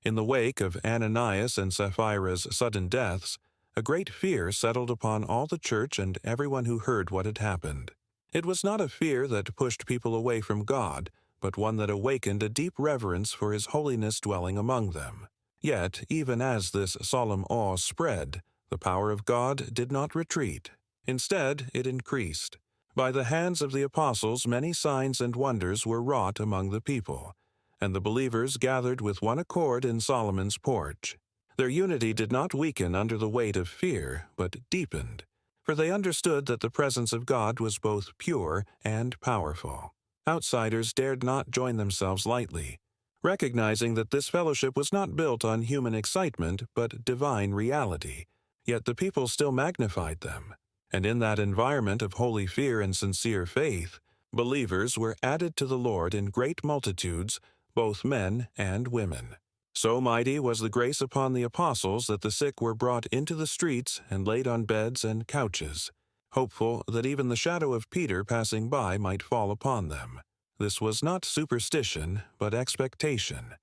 In the wake of Ananias and Sapphira's sudden deaths, a great fear settled upon all the church and everyone who heard what had happened. It was not a fear that pushed people away from God, but one that awakened a deep reverence for His holiness dwelling among them. Yet, even as this solemn awe spread, the power of God did not retreat. Instead, it increased. By the hands of the apostles many signs and wonders were wrought among the people, and the believers gathered with one accord in Solomon's porch. Their unity did not weaken under the weight of fear, but deepened, for they understood that the presence of God was both pure and powerful. Outsiders dared not join themselves lightly, recognizing that this fellowship was not built on human excitement but divine reality. Yet the people still magnified them, and in that environment of holy fear and sincere faith, believers were added to the Lord in great multitudes, both men and women. So mighty was the grace upon the apostles that the sick were brought into the streets and laid on beds and couches, hopeful that even the shadow of Peter passing by might fall upon them. This was not superstition, but expectation,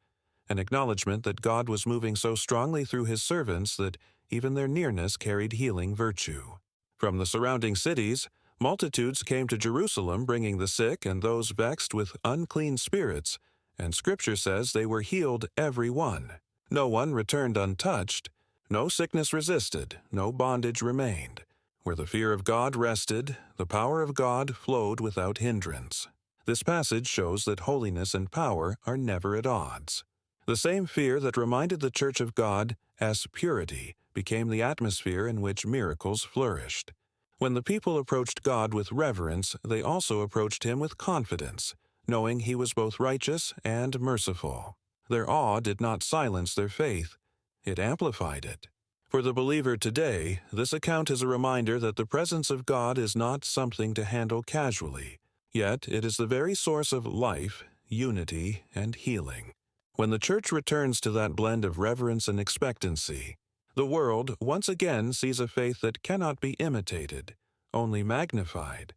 an acknowledgement that God was moving so strongly through His servants that even their nearness carried healing virtue. From the surrounding cities, multitudes came to Jerusalem bringing the sick and those vexed with unclean spirits, and Scripture says they were healed every one. No one returned untouched, no sickness resisted, no bondage remained. Where the fear of God rested, the power of God flowed without hindrance. This passage shows that holiness and power are never at odds. The same fear that reminded the Church of God as purity became the atmosphere in which miracles flourished. When the people approached God with reverence, they also approached Him with confidence, knowing He was both righteous and merciful. Their awe did not silence their faith, it amplified it. For the believer today, this account is a reminder that the presence of God is not something to handle casually, yet it is the very source of life, unity, and healing. When the church returns to that blend of reverence and expectancy, the world once again sees a faith that cannot be imitated, only magnified,